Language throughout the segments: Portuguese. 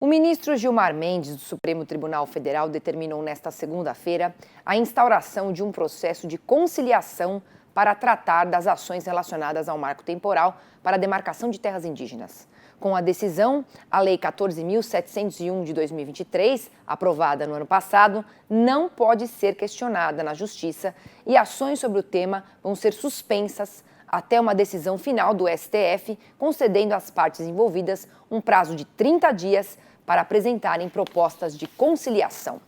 O ministro Gilmar Mendes, do Supremo Tribunal Federal, determinou nesta segunda-feira a instauração de um processo de conciliação para tratar das ações relacionadas ao marco temporal para a demarcação de terras indígenas. Com a decisão, a Lei 14.701 de 2023, aprovada no ano passado, não pode ser questionada na Justiça e ações sobre o tema vão ser suspensas até uma decisão final do STF, concedendo às partes envolvidas um prazo de 30 dias para apresentarem propostas de conciliação.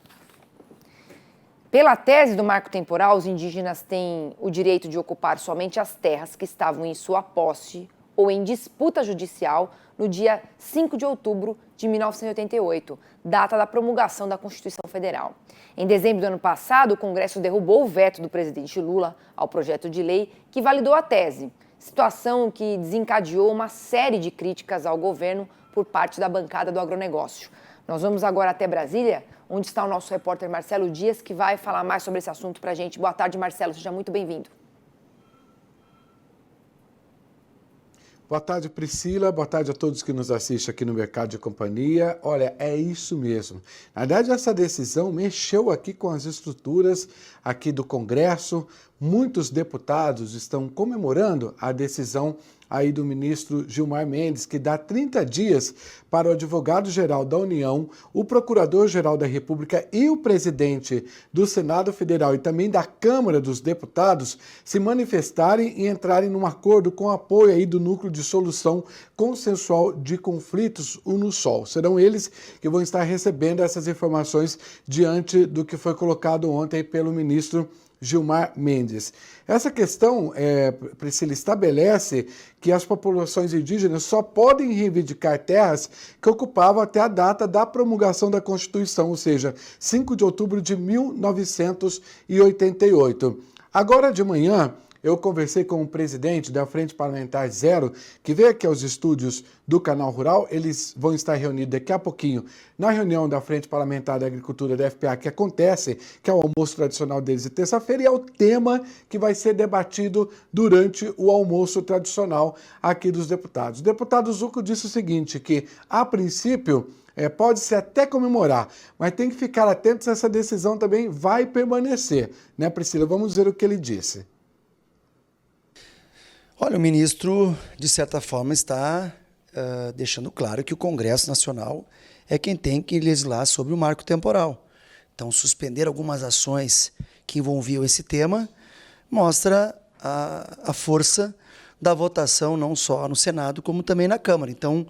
Pela tese do marco temporal, os indígenas têm o direito de ocupar somente as terras que estavam em sua posse ou em disputa judicial no dia 5 de outubro de 1988, data da promulgação da Constituição Federal. Em dezembro do ano passado, o Congresso derrubou o veto do presidente Lula ao projeto de lei que validou a tese, situação que desencadeou uma série de críticas ao governo por parte da bancada do agronegócio. Nós vamos agora até Brasília, onde está o nosso repórter Marcelo Dias, que vai falar mais sobre esse assunto para a gente. Boa tarde, Marcelo, seja muito bem-vindo. Boa tarde, Priscila. Boa tarde a todos que nos assistem aqui no Mercado de Companhia. Olha, é isso mesmo. Na verdade, essa decisão mexeu aqui com as estruturas aqui do Congresso. Muitos deputados estão comemorando a decisão aí do ministro Gilmar Mendes, que dá 30 dias para o advogado-geral da União, o procurador-geral da República e o presidente do Senado Federal e também da Câmara dos Deputados se manifestarem e entrarem num acordo com apoio aí do Núcleo de Solução Consensual de Conflitos, o NUSOL. Serão eles que vão estar recebendo essas informações diante do que foi colocado ontem pelo ministro Gilmar Mendes. Essa questão, Priscila, estabelece que as populações indígenas só podem reivindicar terras que ocupavam até a data da promulgação da Constituição, ou seja, 5 de outubro de 1988. Agora de manhã, eu conversei com o presidente da Frente Parlamentar Zero, que veio aqui aos estúdios do Canal Rural. Eles vão estar reunidos daqui a pouquinho na reunião da Frente Parlamentar da Agricultura da FPA, que acontece, que é o almoço tradicional deles de terça-feira, e é o tema que vai ser debatido durante o almoço tradicional aqui dos deputados. O deputado Zucco disse o seguinte, que, a princípio, pode-se até comemorar, mas tem que ficar atento se essa decisão também vai permanecer. Né, Priscila? Vamos ver o que ele disse. Olha, o ministro, de certa forma, está deixando claro que o Congresso Nacional é quem tem que legislar sobre o marco temporal. Então, suspender algumas ações que envolviam esse tema mostra a força da votação, não só no Senado, como também na Câmara. Então,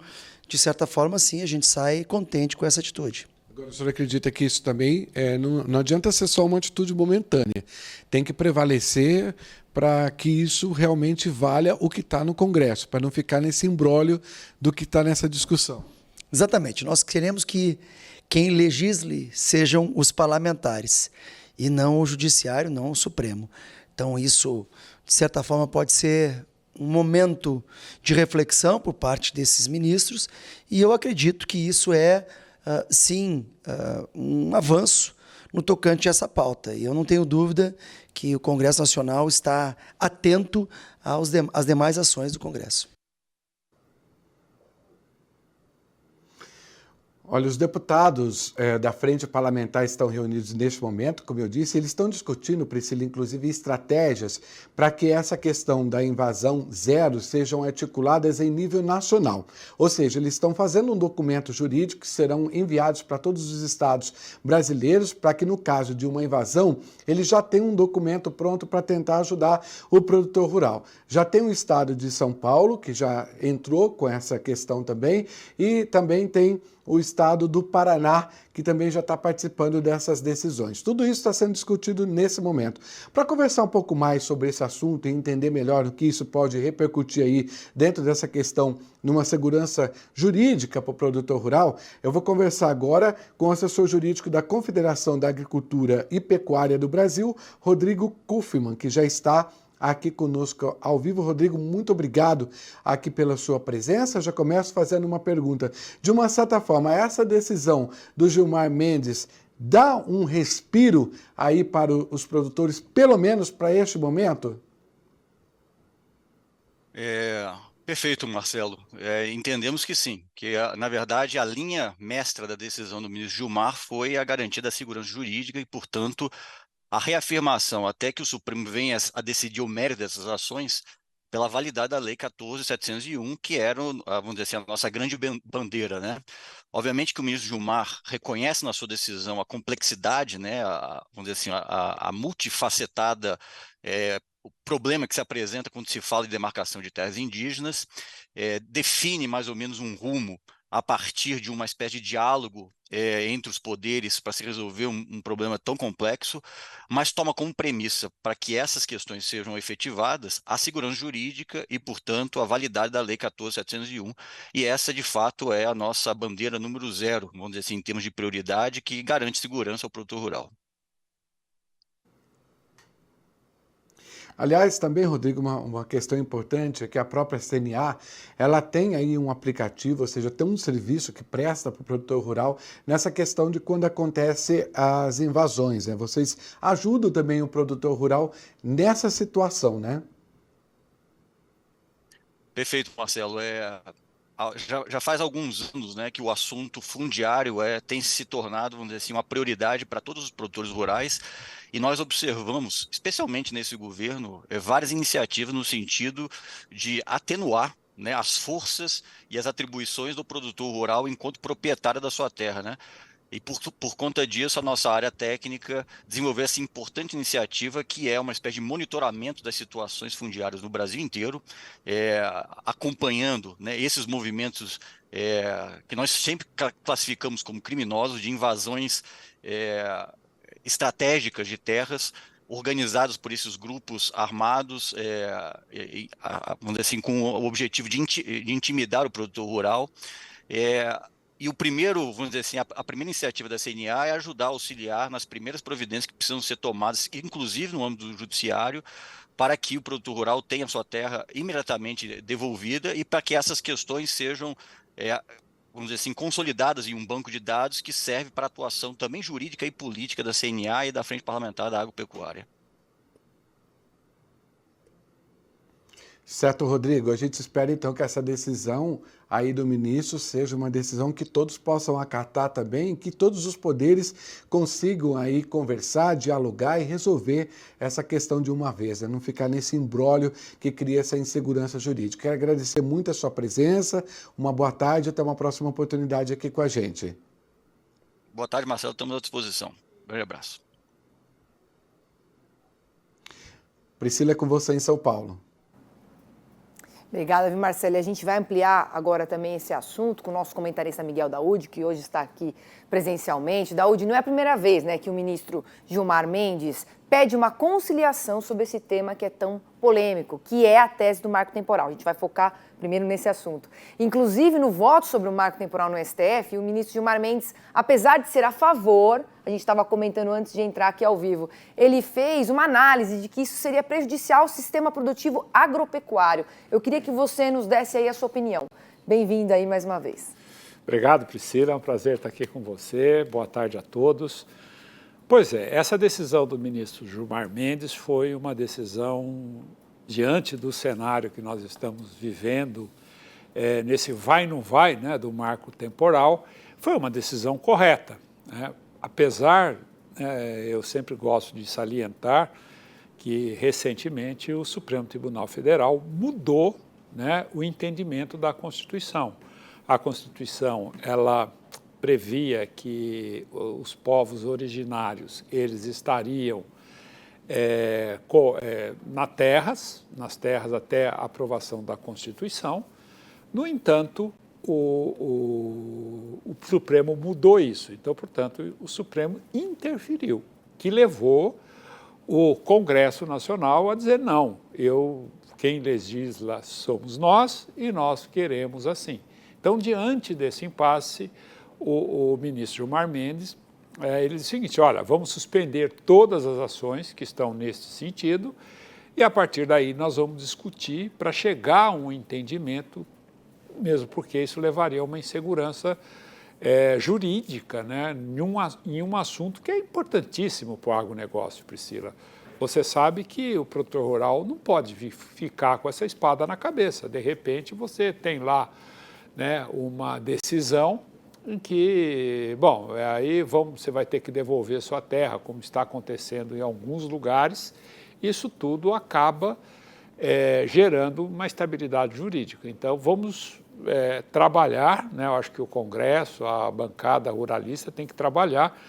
de certa forma, sim, a gente sai contente com essa atitude. Agora, o senhor acredita que isso também não adianta ser só uma atitude momentânea, tem que prevalecer para que isso realmente valha o que está no Congresso, para não ficar nesse imbróglio do que está nessa discussão. Exatamente. Nós queremos que quem legisle sejam os parlamentares e não o Judiciário, não o Supremo. Então, isso, de certa forma, pode ser um momento de reflexão por parte desses ministros e eu acredito que isso é, sim, um avanço no tocante a essa pauta. E eu não tenho dúvida que o Congresso Nacional está atento às demais ações do Congresso. Olha, os deputados da Frente Parlamentar estão reunidos neste momento, como eu disse, eles estão discutindo, Priscila, inclusive estratégias para que essa questão da invasão zero sejam articuladas em nível nacional. Ou seja, eles estão fazendo um documento jurídico que serão enviados para todos os estados brasileiros para que, no caso de uma invasão, eles já tenham um documento pronto para tentar ajudar o produtor rural. Já tem o estado de São Paulo, que já entrou com essa questão também, e também tem o estado do Paraná, que também já está participando dessas decisões. Tudo isso está sendo discutido nesse momento. Para conversar um pouco mais sobre esse assunto e entender melhor o que isso pode repercutir aí dentro dessa questão numa segurança jurídica para o produtor rural, eu vou conversar agora com o assessor jurídico da Confederação da Agricultura e Pecuária do Brasil, Rodrigo Kuffmann, que já está aqui conosco ao vivo. Rodrigo, muito obrigado aqui pela sua presença. Já começo fazendo uma pergunta. De uma certa forma, essa decisão do Gilmar Mendes dá um respiro aí para os produtores, pelo menos para este momento? Perfeito, Marcelo. Entendemos que sim, que na verdade a linha mestra da decisão do ministro Gilmar foi a garantia da segurança jurídica e, portanto, a reafirmação até que o Supremo venha a decidir o mérito dessas ações pela validade da Lei 14.701, que era, vamos dizer assim, a nossa grande bandeira, né? Obviamente que o ministro Gilmar reconhece na sua decisão a complexidade, né, vamos dizer assim, a multifacetada o problema que se apresenta quando se fala de demarcação de terras indígenas, define mais ou menos um rumo a partir de uma espécie de diálogo entre os poderes para se resolver um problema tão complexo, mas toma como premissa para que essas questões sejam efetivadas a segurança jurídica e, portanto, a validade da Lei 14.701. E essa, de fato, é a nossa bandeira número 0, vamos dizer assim, em termos de prioridade, que garante segurança ao produtor rural. Aliás, também, Rodrigo, uma questão importante é que a própria CNA, ela tem aí um aplicativo, ou seja, tem um serviço que presta para o produtor rural nessa questão de quando acontece as invasões, né? Vocês ajudam também o produtor rural nessa situação, né? Perfeito, Marcelo. Já faz alguns anos, né, que o assunto fundiário tem se tornado, vamos dizer assim, uma prioridade para todos os produtores rurais, e nós observamos, especialmente nesse governo, várias iniciativas no sentido de atenuar, né, as forças e as atribuições do produtor rural enquanto proprietário da sua terra, né? E por conta disso, a nossa área técnica desenvolveu essa importante iniciativa, que é uma espécie de monitoramento das situações fundiárias no Brasil inteiro, acompanhando, né, esses movimentos que nós sempre classificamos como criminosos, de invasões estratégicas de terras, organizados por esses grupos armados, vamos dizer assim, com o objetivo de intimidar o produtor rural. E o primeiro, vamos dizer assim, a primeira iniciativa da CNA é ajudar a auxiliar nas primeiras providências que precisam ser tomadas, inclusive no âmbito do judiciário, para que o produtor rural tenha sua terra imediatamente devolvida e para que essas questões sejam, vamos dizer assim, consolidadas em um banco de dados que serve para a atuação também jurídica e política da CNA e da Frente Parlamentar da Agropecuária. Certo, Rodrigo. A gente espera então que essa decisão aí do ministro seja uma decisão que todos possam acatar também, que todos os poderes consigam aí conversar, dialogar e resolver essa questão de uma vez, né? Não ficar nesse imbróglio que cria essa insegurança jurídica. Quero agradecer muito a sua presença, uma boa tarde e até uma próxima oportunidade aqui com a gente. Boa tarde, Marcelo. Estamos à disposição. Grande abraço. Priscila, é com você em São Paulo. Obrigada, Marcelo. A gente vai ampliar agora também esse assunto com o nosso comentarista Miguel Daúde, que hoje está aqui presencialmente. Daúde, não é a primeira vez, né, que o ministro Gilmar Mendes pede uma conciliação sobre esse tema que é tão polêmico, que é a tese do marco temporal. A gente vai focar primeiro nesse assunto. Inclusive, no voto sobre o marco temporal no STF, o ministro Gilmar Mendes, apesar de ser a favor, a gente estava comentando antes de entrar aqui ao vivo, ele fez uma análise de que isso seria prejudicial ao sistema produtivo agropecuário. Eu queria que você nos desse aí a sua opinião. Bem-vindo aí mais uma vez. Obrigado, Priscila. É um prazer estar aqui com você. Boa tarde a todos. Pois é, essa decisão do ministro Gilmar Mendes foi uma decisão diante do cenário que nós estamos vivendo, nesse vai não vai, né, do marco temporal, foi uma decisão correta, né? Apesar, eu sempre gosto de salientar que recentemente o Supremo Tribunal Federal mudou, né, o entendimento da Constituição. A Constituição, ela previa que os povos originários, eles estariam nas terras até a aprovação da Constituição. No entanto, o Supremo mudou isso. Então, portanto, o Supremo interferiu, que levou o Congresso Nacional a dizer não, quem legisla somos nós e nós queremos assim. Então, diante desse impasse, o ministro Gilmar Mendes, ele disse o seguinte, olha, vamos suspender todas as ações que estão nesse sentido e, a partir daí, nós vamos discutir para chegar a um entendimento, mesmo porque isso levaria a uma insegurança jurídica, né, em um assunto que é importantíssimo para o agronegócio, Priscila. você sabe que o produtor rural não pode ficar com essa espada na cabeça. De repente, você tem lá, né, uma decisão em que, bom, aí você vai ter que devolver sua terra, como está acontecendo em alguns lugares. Isso tudo acaba gerando uma estabilidade jurídica. Então, vamos trabalhar, né, eu acho que o Congresso, a bancada ruralista tem que trabalhar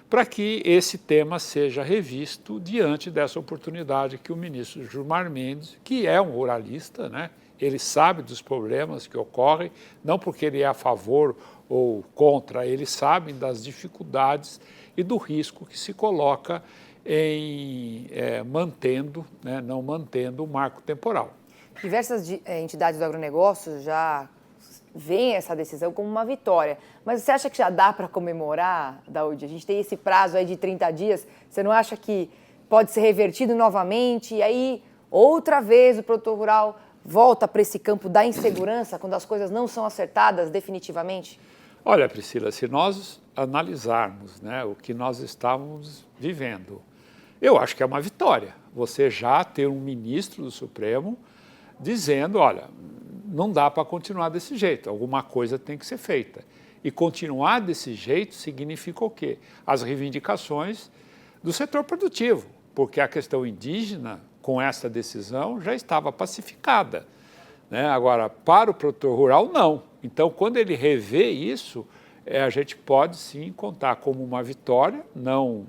para que esse tema seja revisto diante dessa oportunidade que o ministro Gilmar Mendes, que é um ruralista, né, ele sabe dos problemas que ocorrem, não porque ele é a favor ou contra, ele sabe das dificuldades e do risco que se coloca em né, não mantendo o marco temporal. Diversas entidades do agronegócio já veem essa decisão como uma vitória. Mas você acha que já dá para comemorar, Daúde? A gente tem esse prazo aí de 30 dias. Você não acha que pode ser revertido novamente? E aí, outra vez, o produtor rural volta para esse campo da insegurança, quando as coisas não são acertadas definitivamente? Olha, Priscila, se nós analisarmos, né, o que nós estávamos vivendo, eu acho que é uma vitória. Você já ter um ministro do Supremo dizendo, olha, não dá para continuar desse jeito, alguma coisa tem que ser feita. E continuar desse jeito significa o quê? As reivindicações do setor produtivo, porque a questão indígena, com essa decisão, já estava pacificada, né? Agora, para o produtor rural, não. Então, quando ele revê isso, a gente pode sim contar como uma vitória, não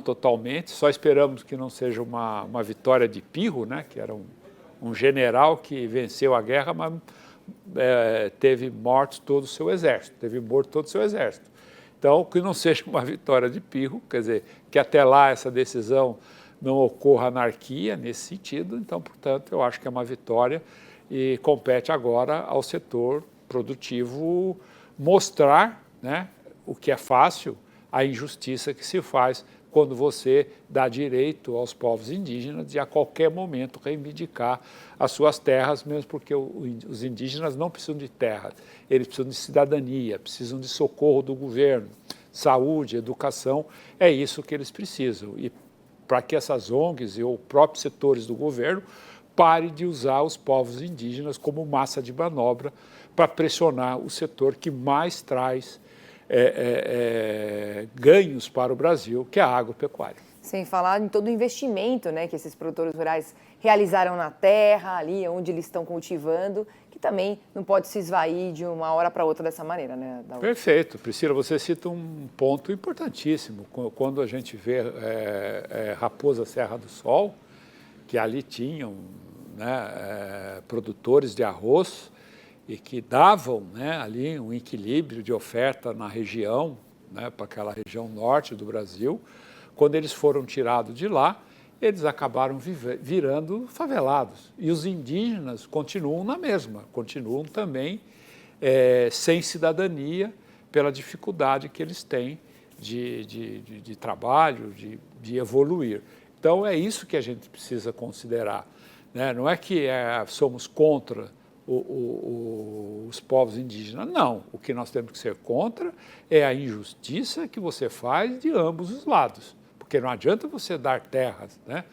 totalmente, só esperamos que não seja uma vitória de pirro, né? Que era um general que venceu a guerra, mas teve morto todo o seu exército, teve morto todo o seu exército. Então, que não seja uma vitória de pirro, quer dizer, que até lá essa decisão não ocorra anarquia nesse sentido. Então, portanto, eu acho que é uma vitória e compete agora ao setor produtivo mostrar, né, o que é fácil, a injustiça que se faz quando você dá direito aos povos indígenas de a qualquer momento reivindicar as suas terras, mesmo porque os indígenas não precisam de terras, eles precisam de cidadania, precisam de socorro do governo, saúde, educação, é isso que eles precisam. E para que essas ONGs e os próprios setores do governo parem de usar os povos indígenas como massa de manobra para pressionar o setor que mais traz ganhos para o Brasil, que é a agropecuária. Sem falar em todo o investimento, né, que esses produtores rurais realizaram na terra, ali onde eles estão cultivando, que também não pode se esvair de uma hora para outra dessa maneira, né, Daúde? Perfeito. Priscila, você cita um ponto importantíssimo. Quando a gente vê Raposa Serra do Sol, que ali tinham, né, produtores de arroz, e que davam, né, ali um equilíbrio de oferta na região, né, para aquela região norte do Brasil. Quando eles foram tirados de lá, eles acabaram virando favelados. E os indígenas continuam na mesma, continuam também sem cidadania pela dificuldade que eles têm de trabalho, de evoluir. Então, é isso que a gente precisa considerar, né? Não é que somos contra os povos indígenas. Não, o que nós temos que ser contra é a injustiça que você faz de ambos os lados, porque não adianta você dar terras, né?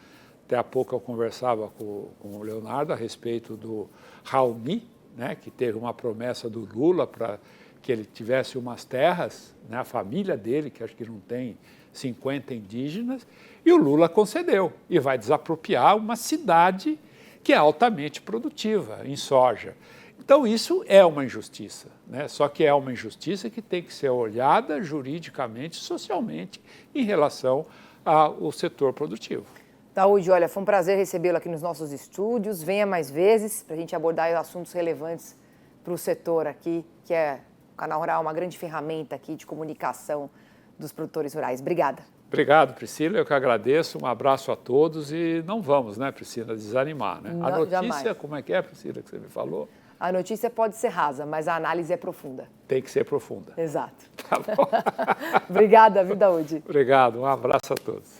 Até há pouco eu conversava com o Leonardo a respeito do Raoni, né, que teve uma promessa do Lula para que ele tivesse umas terras, né, a família dele, que acho que não tem 50 indígenas, e o Lula concedeu, e vai desapropriar uma cidade que é altamente produtiva em soja. Então, isso é uma injustiça, né? Só que é uma injustiça que tem que ser olhada juridicamente, socialmente, em relação ao setor produtivo. Daúde, olha, foi um prazer recebê-lo aqui nos nossos estúdios. Venha mais vezes para a gente abordar assuntos relevantes para o setor aqui, que é o Canal Rural, uma grande ferramenta aqui de comunicação dos produtores rurais. Obrigada. Obrigado, Priscila, eu que agradeço, um abraço a todos e não vamos, né, Priscila, desanimar, né? Não, a notícia, jamais. como é que é, Priscila, que você me falou? A notícia pode ser rasa, mas a análise é profunda. Tem que ser profunda. Exato. Tá bom. Obrigada, viu, Daúde? Obrigado, um abraço a todos.